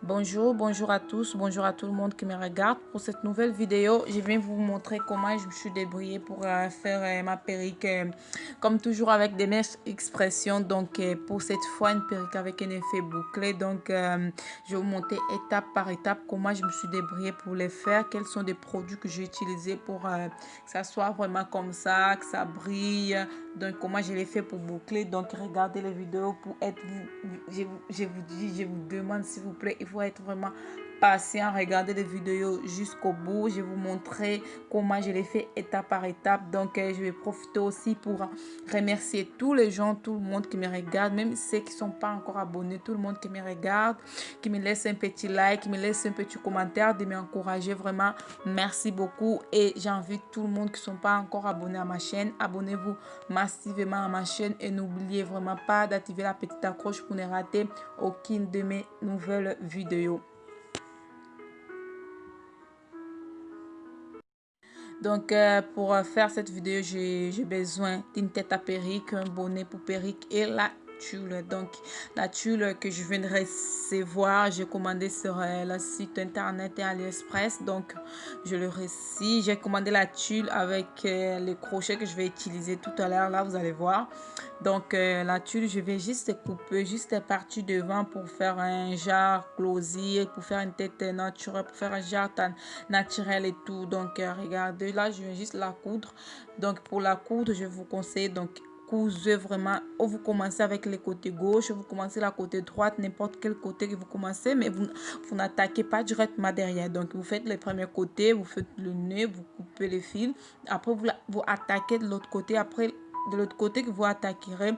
Bonjour à tous, bonjour à tout le monde qui me regarde. Pour cette nouvelle vidéo, je vais vous montrer comment je me suis débrouillée pour faire ma perruque, comme toujours avec des mêmes expressions. Donc pour cette fois, une perruque avec un effet bouclé. Donc je vais vous montrer étape par étape comment je me suis débrouillée pour les faire, quels sont les produits que j'ai utilisés pour que ça soit vraiment comme ça, que ça brille. Donc comment je l'ai fait pour boucler. Donc regardez les vidéos pour être je vous demande s'il vous plaît, il faut être vraiment patient, regardez les vidéos jusqu'au bout. Je vais vous montrer comment je l'ai fait étape par étape. Donc je vais profiter aussi pour remercier tous les gens, tout le monde qui me regarde, même ceux qui ne sont pas encore abonnés, tout le monde qui me regarde, qui me laisse un petit like, qui me laisse un petit commentaire, de m'encourager vraiment. Merci beaucoup et j'invite tout le monde qui ne sont pas encore abonnés à ma chaîne, abonnez-vous massivement à ma chaîne et n'oubliez vraiment pas d'activer la petite accroche pour ne rater aucune de mes nouvelles vidéos. Donc pour faire cette vidéo, j'ai besoin d'une tête à perruque, un bonnet pour perruque et la tulle. Donc la tulle que je viens de recevoir, j'ai commandé sur le site internet et AliExpress. Donc je le reçois. J'ai commandé la tulle avec les crochets que je vais utiliser tout à l'heure. Là, vous allez voir. Donc la tulle, je vais juste couper juste les parties devant pour faire un genre closier, pour faire une tête naturelle, pour faire un genre naturel et tout. Donc regardez, là je vais juste la coudre. Donc pour la coudre, je vous conseille donc cousez vraiment, ou vous commencez avec les côtés gauche, vous commencez la côté droite, n'importe quel côté que vous commencez, mais vous n'attaquez pas directement derrière. Donc vous faites les premiers côtés, vous faites le nœud, vous coupez les fils, après vous attaquez de l'autre côté, après de l'autre côté que vous attaquerez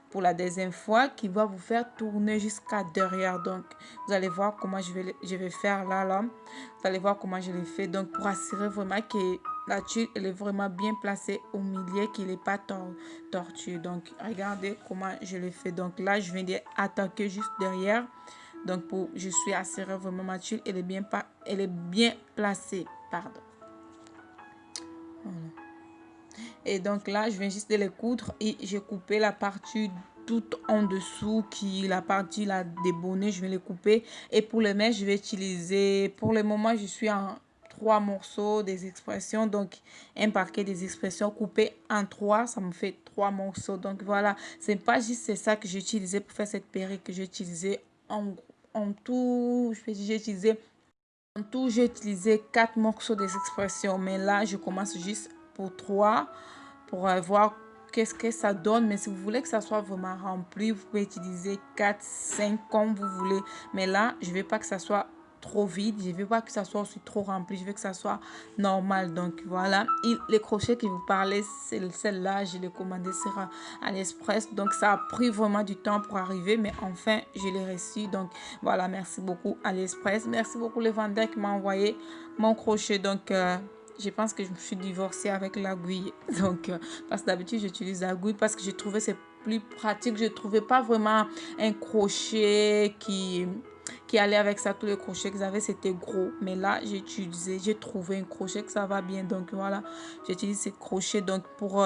pour la deuxième fois, qui va vous faire tourner jusqu'à derrière. Donc vous allez voir comment je vais faire là. Vous allez voir comment je l'ai fait. Donc pour assurer vraiment que la tuile elle est vraiment bien placée au milieu, qu'il n'est pas tortueux. Donc regardez comment je l'ai fait. Donc là je viens d'attaquer juste derrière. Donc je suis assurée vraiment ma tuile elle est bien placée. Pardon. Voilà. Et donc là, je viens juste de les coudre et j'ai coupé la partie tout en dessous qui la partie là des bonnets, je vais les couper. Et pour les mèches, je vais utiliser, pour le moment, je suis en 3 morceaux des expressions. Donc un paquet des expressions coupé en 3, ça me fait 3 morceaux. Donc voilà, c'est pas juste c'est ça que j'ai utilisé pour faire cette perruque que j'ai utilisé en tout. J'ai utilisé 4 morceaux des expressions, mais là, je commence juste pour 3 pour voir qu'est-ce que ça donne. Mais si vous voulez que ça soit vraiment rempli, vous pouvez utiliser 4 5 comme vous voulez. Mais là, je ne veux pas que ça soit trop vide. Je ne veux pas que ça soit aussi trop rempli. Je veux que ça soit normal. Donc voilà. Les crochets que vous parlez, c'est celle-là. Je l'ai commandé sur AliExpress. Donc ça a pris vraiment du temps pour arriver. Mais enfin, je l'ai reçu. Donc voilà, merci beaucoup AliExpress. Merci beaucoup le vendeur qui m'a envoyé mon crochet. Donc je pense que je me suis divorcée avec l'aiguille. Donc parce que d'habitude j'utilise l'aiguille parce que j'ai trouvé c'est plus pratique. Je ne trouvais pas vraiment un crochet qui allait avec ça. Tous les crochets que j'avais c'était gros, mais là j'ai trouvé un crochet que ça va bien. Donc voilà, j'utilise ces crochets donc pour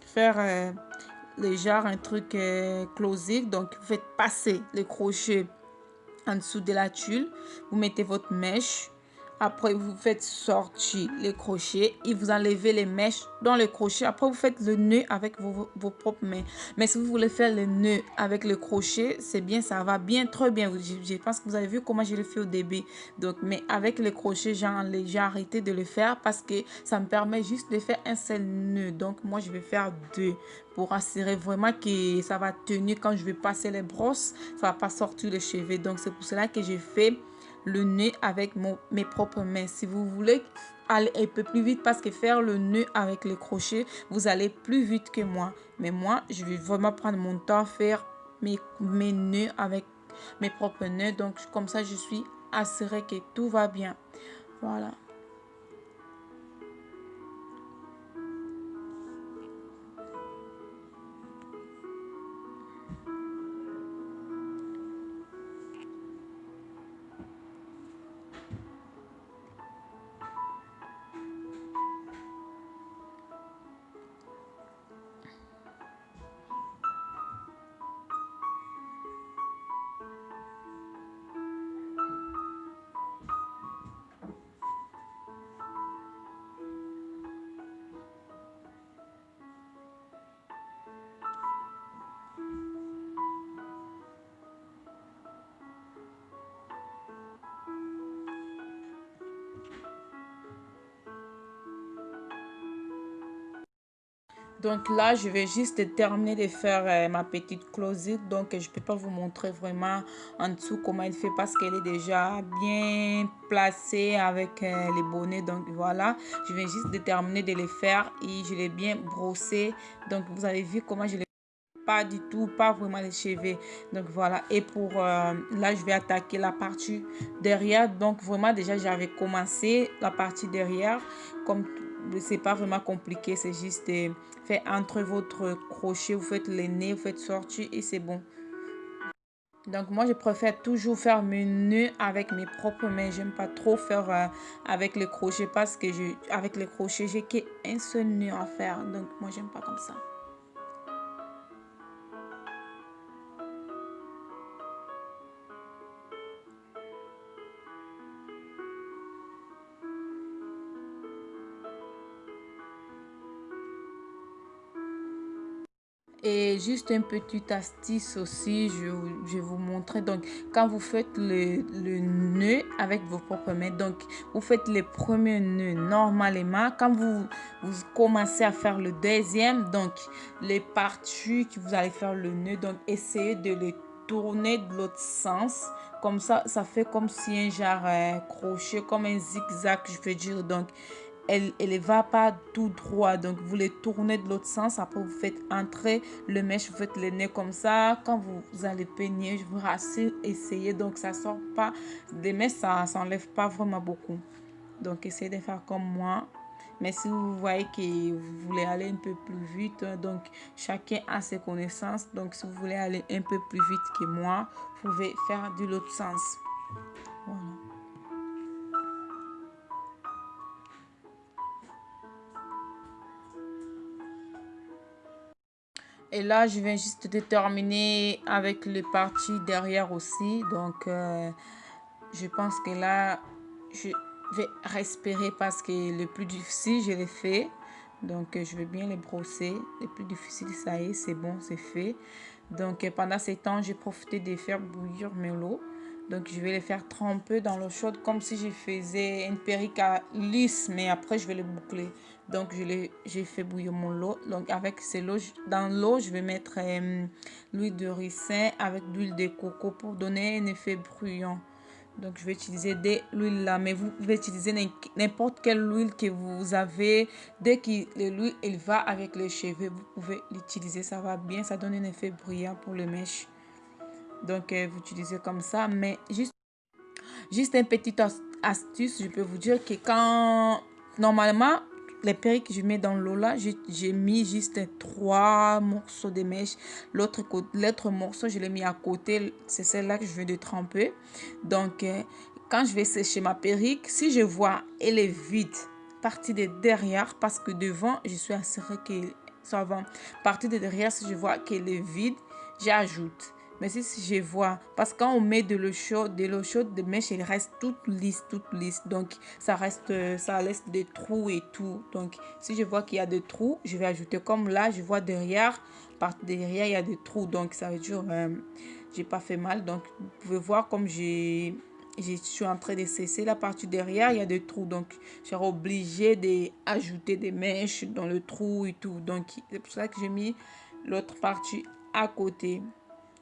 faire les genres un truc closif. Donc vous faites passer les crochets en dessous de la tuile, vous mettez votre mèche. Après, vous faites sortir les crochets et vous enlevez les mèches dans le crochet. Après, vous faites le nœud avec vos propres mains. Mais si vous voulez faire le nœud avec le crochet, c'est bien, ça va bien, très bien. Je pense que vous avez vu comment je le fais au début. Donc, mais avec le crochet, j'ai arrêté de le faire parce que ça me permet juste de faire un seul nœud. Donc, moi, je vais faire 2 pour assurer vraiment que ça va tenir quand je vais passer les brosses. Ça va pas sortir les cheveux. Donc, c'est pour cela que j'ai fait le nœud avec mes propres mains. Si vous voulez aller un peu plus vite parce que faire le nœud avec les crochets, vous allez plus vite que moi. Mais moi, je vais vraiment prendre mon temps à faire mes nœuds avec mes propres nœuds. Donc, comme ça, je suis assurée que tout va bien. Voilà. Donc là, je vais juste terminer de faire ma petite closure. Donc, je ne peux pas vous montrer vraiment en dessous comment elle fait parce qu'elle est déjà bien placée avec les bonnets. Donc, voilà, je vais juste terminer de les faire et je l'ai bien brossé. Donc, vous avez vu comment je l'ai pas du tout, pas vraiment les cheveux. Donc, voilà. Et pour là, je vais attaquer la partie derrière. Donc, vraiment, déjà, j'avais commencé la partie derrière comme c'est pas vraiment compliqué, c'est juste fait entre votre crochet, vous faites les nez, vous faites sortir et c'est bon. Donc moi je préfère toujours faire mes nœuds avec mes propres mains. J'aime pas trop faire avec les crochets parce que avec les crochets j'ai qu'un seul nœud à faire. Donc moi j'aime pas comme ça. Et juste une petite astuce aussi, je vais vous montrer. Donc, quand vous faites le nœud avec vos propres mains, donc vous faites les premiers nœuds normalement. Quand vous commencez à faire le deuxième, donc les parties que vous allez faire le nœud, donc essayez de les tourner de l'autre sens. Comme ça fait comme si un genre crochet, comme un zigzag, je veux dire. Donc, elle ne va pas tout droit, donc vous les tournez de l'autre sens. Après vous faites entrer le mèche, vous faites le nez comme ça. Quand vous allez peigner, je vous rassure, essayez. Donc ça sort pas des mèches, ça s'enlève pas vraiment beaucoup. Donc essayez de faire comme moi. Mais si vous voyez que vous voulez aller un peu plus vite, donc chacun a ses connaissances. Donc si vous voulez aller un peu plus vite que moi, vous pouvez faire de l'autre sens. Voilà. Et là, je viens juste de terminer avec les parties derrière aussi. Donc, je pense que là, je vais respirer parce que le plus difficile, je l'ai fait. Donc, je vais bien les brosser. Le plus difficile, ça y est, c'est bon, c'est fait. Donc, pendant ces temps, j'ai profité de faire bouillir mes lots. Donc, je vais les faire tremper dans l'eau chaude comme si je faisais une perruque à lisse, mais après, je vais les boucler. Donc, j'ai fait bouillir mon lot. Donc, avec ces lots, dans l'eau, je vais mettre l'huile de ricin avec l'huile de coco pour donner un effet bruyant. Donc, je vais utiliser de l'huile là, mais vous pouvez utiliser n'importe quelle huile que vous avez. Dès que l'huile elle va avec les cheveux, vous pouvez l'utiliser. Ça va bien, ça donne un effet brillant pour le mèche. Donc, vous utilisez comme ça. Mais juste une petite astuce, je peux vous dire que quand, normalement, les perruques que je mets dans l'eau là, j'ai mis juste 3 morceaux de mèche. L'autre morceau, je l'ai mis à côté. C'est celle-là que je veux de tremper. Donc, quand je vais sécher ma perruque, si je vois elle est vide, partie de derrière, parce que devant, je suis assurée que ça va. Partie de derrière, si je vois qu'elle est vide, j'ajoute. Mais si je vois, parce que quand on met de l'eau chaude, de mèche, elle reste toute lisse, toute lisse. Donc, ça laisse des trous et tout. Donc, si je vois qu'il y a des trous, je vais ajouter comme là, je vois derrière, par derrière, il y a des trous. Donc, ça veut dire, j'ai pas fait mal. Donc, vous pouvez voir comme je suis en train de cesser la partie derrière, il y a des trous. Donc, je serai obligée d'ajouter des mèches dans le trou et tout. Donc, c'est pour ça que j'ai mis l'autre partie à côté.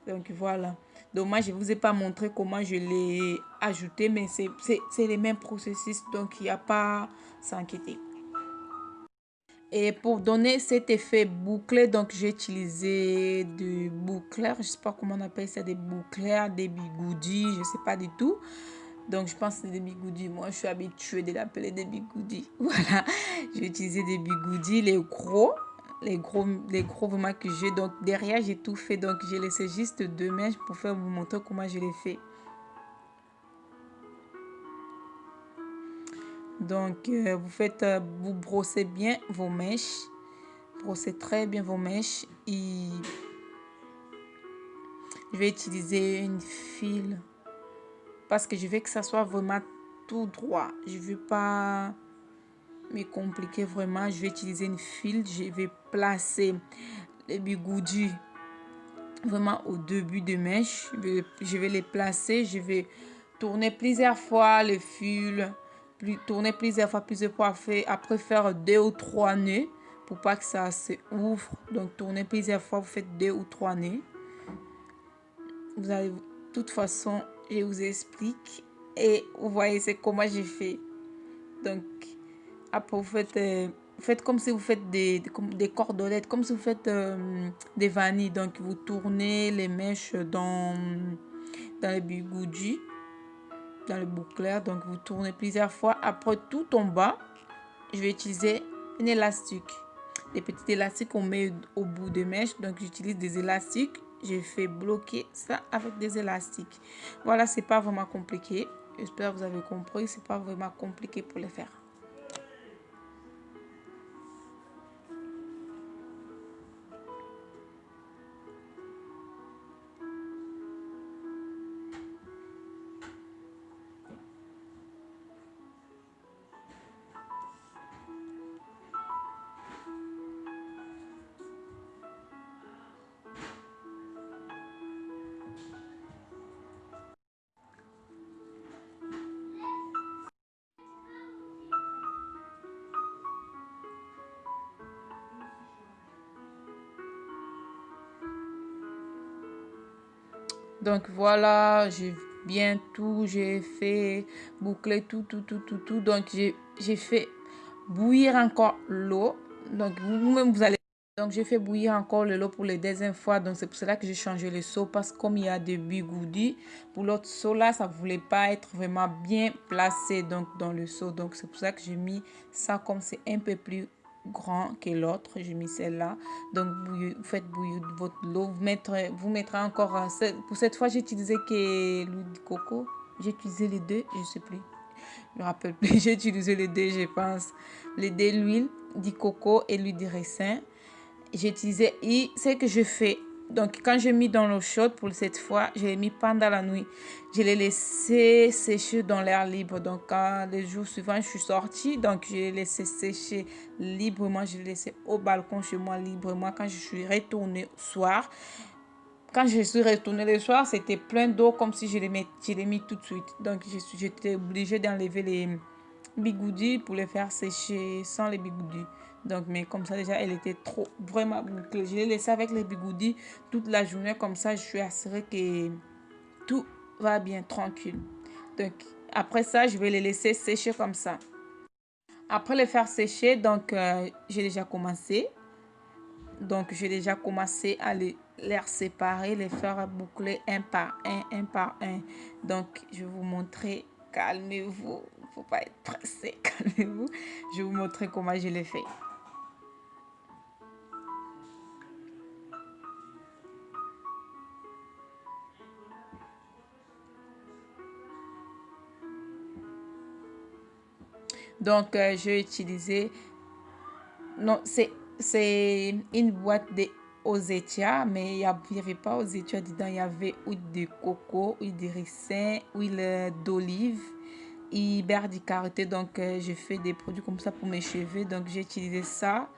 Donc voilà. Donc moi, je ne vous ai pas montré comment je l'ai ajouté, mais c'est les mêmes processus. Donc il n'y a pas à s'inquiéter. Et pour donner cet effet bouclé, donc j'ai utilisé du boucleur. Je ne sais pas comment on appelle ça, des boucleurs, des bigoudis, je ne sais pas du tout. Donc je pense que c'est des bigoudis. Moi, je suis habituée de l'appeler des bigoudis. Voilà. J'ai utilisé des bigoudis, les gros vraiment que j'ai. Donc derrière, j'ai tout fait. Donc j'ai laissé juste 2 mèches pour faire vous montrer comment je l'ai fait. Donc vous brossez bien vos mèches. Brossez très bien vos mèches. Et je vais utiliser une file parce que je veux que ça soit vraiment tout droit. Je ne veux pas me compliquer vraiment. Je vais utiliser une file. Je vais placer les bigoudis vraiment au début de mèche. Je vais les placer. Je vais tourner plusieurs fois le fil. Tourner plusieurs fois. Après faire 2 ou 3 nœuds pour pas que ça se ouvre. Donc tournez plusieurs fois, vous faites 2 ou 3 nœuds. Vous allez, de toute façon, je vous explique et vous voyez c'est comment j'ai fait. Donc après vous faites comme si vous faites des cordelettes, comme si vous faites des vanilles. Donc vous tournez les mèches dans les bigoudis, dans le bouclier. Donc vous tournez plusieurs fois. Après tout en bas, je vais utiliser un élastique. Des petits élastiques qu'on met au bout des mèches. Donc j'utilise des élastiques. J'ai fait bloquer ça avec des élastiques. Voilà, c'est pas vraiment compliqué. J'espère que vous avez compris. C'est pas vraiment compliqué pour le faire. Donc voilà, j'ai bien tout, j'ai fait boucler tout. Donc j'ai fait bouillir encore l'eau. Donc vous-même vous allez. Donc j'ai fait bouillir encore l'eau pour la deuxième fois. Donc c'est pour cela que j'ai changé le seau parce que comme il y a des bigoudis, pour l'autre seau là, ça ne voulait pas être vraiment bien placé donc dans le seau. Donc c'est pour ça que j'ai mis ça comme c'est un peu plus grand que l'autre. J'ai mis celle-là. Donc vous faites bouillir votre eau. Vous mettrez encore. Pour cette fois, j'ai utilisé que l'huile de coco. J'ai utilisé les deux, je ne sais plus. Je me rappelle plus. J'ai utilisé les deux, je pense. Les deux, l'huile du coco et l'huile de raisin. J'ai utilisé. Et ce que je fais. Donc, quand j'ai mis dans l'eau chaude pour cette fois, je l'ai mis pendant la nuit. Je l'ai laissé sécher dans l'air libre. Donc, quand les jours suivants, je suis sortie, donc je l'ai laissé sécher librement. Je l'ai laissé au balcon chez moi librement. Quand je suis retournée au soir, quand je suis retournée le soir, c'était plein d'eau comme si je l'ai mis tout de suite. Donc, j'étais obligée d'enlever les bigoudis pour les faire sécher sans les bigoudis. Donc, mais comme ça, déjà, elle était trop, vraiment bouclée. Je l'ai laissé avec les bigoudis toute la journée. Comme ça, je suis assurée que tout va bien, tranquille. Donc, après ça, je vais les laisser sécher comme ça. Après les faire sécher, donc, j'ai déjà commencé. Donc, j'ai déjà commencé à les séparer, les faire boucler un par un, un par un. Donc, je vais vous montrer. Calmez-vous. Il ne faut pas être pressé. Calmez-vous. Je vais vous montrer comment je l'ai fait. Donc, je vais utiliser. Non, c'est une boîte de Ozetia, mais il n'y avait pas Ozetia dedans. Il y avait huile de coco, huile de ricin, huile d'olive et beurre de karité. Donc, je fais des produits comme ça pour mes cheveux. Donc, j'ai utilisé ça,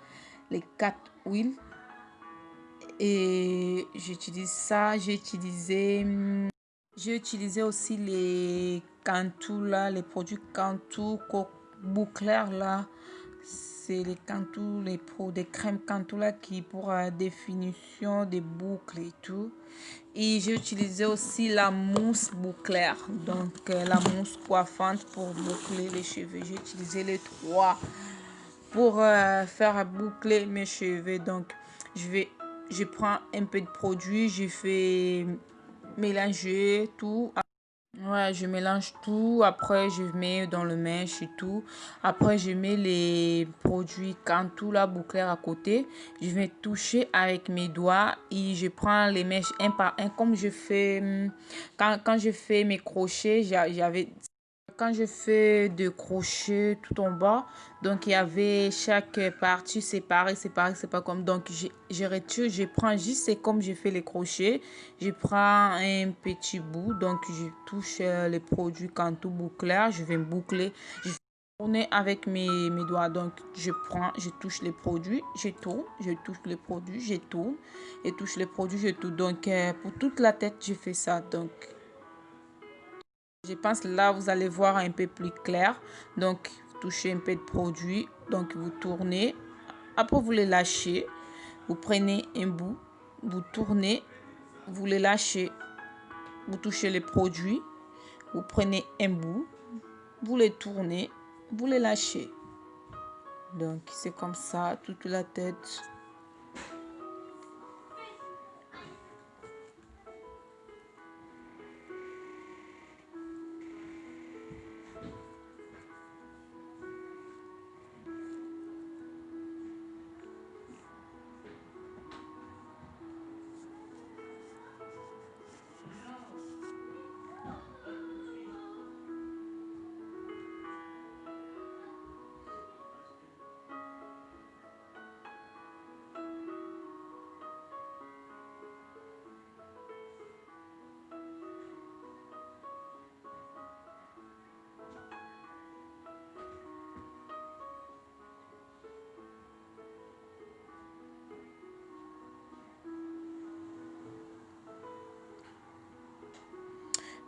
les 4 huiles. Et j'utilise ça. J'ai utilisé aussi les Cantu là, les produits Cantu bouclair là. C'est les Cantu, des crèmes Cantu là qui pour définition des boucles et tout. Et j'ai utilisé aussi la mousse bouclaire, donc la mousse coiffante pour boucler les cheveux. J'ai utilisé les trois pour faire boucler mes cheveux. Donc je prends un peu de produit, je fais mélanger tout. Ouais, je mélange tout. Après, je mets dans le mèche et tout. Après, je mets les produits Cantu, la bouclière à côté. Je vais toucher avec mes doigts et je prends les mèches un par un. Comme je fais, quand je fais mes crochets, j'avais quand je fais de crochets tout en bas, donc il y avait chaque partie séparée comme donc je retire, je prends juste c'est comme je fais les crochets, je prends un petit bout, donc je touche les produits Cantu bouclair, je vais boucler, je vais tourner avec mes doigts, donc je touche les produits, je tourne, je touche les produits, je tourne et touche les produits, je tourne. Donc pour toute la tête je fais ça. Donc je pense là, vous allez voir un peu plus clair. Donc, vous touchez un peu de produit. Donc, vous tournez. Après, vous les lâchez. Vous prenez un bout, vous tournez, vous les lâchez. Vous touchez les produits. Vous prenez un bout, vous les tournez, vous les lâchez. Donc, c'est comme ça, toute la tête.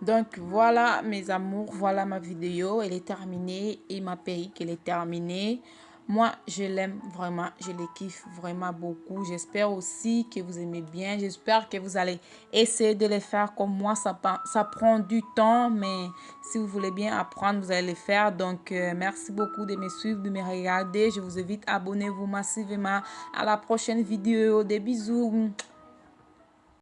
Donc voilà mes amours, voilà ma vidéo, elle est terminée et ma perruque elle est terminée. Moi je l'aime vraiment, je les kiffe vraiment beaucoup. J'espère aussi que vous aimez bien, j'espère que vous allez essayer de les faire comme moi. Ça prend du temps, mais si vous voulez bien apprendre, vous allez le faire. Donc merci beaucoup de me suivre, de me regarder. Je vous invite, abonnez-vous massivement. À la prochaine vidéo, des bisous.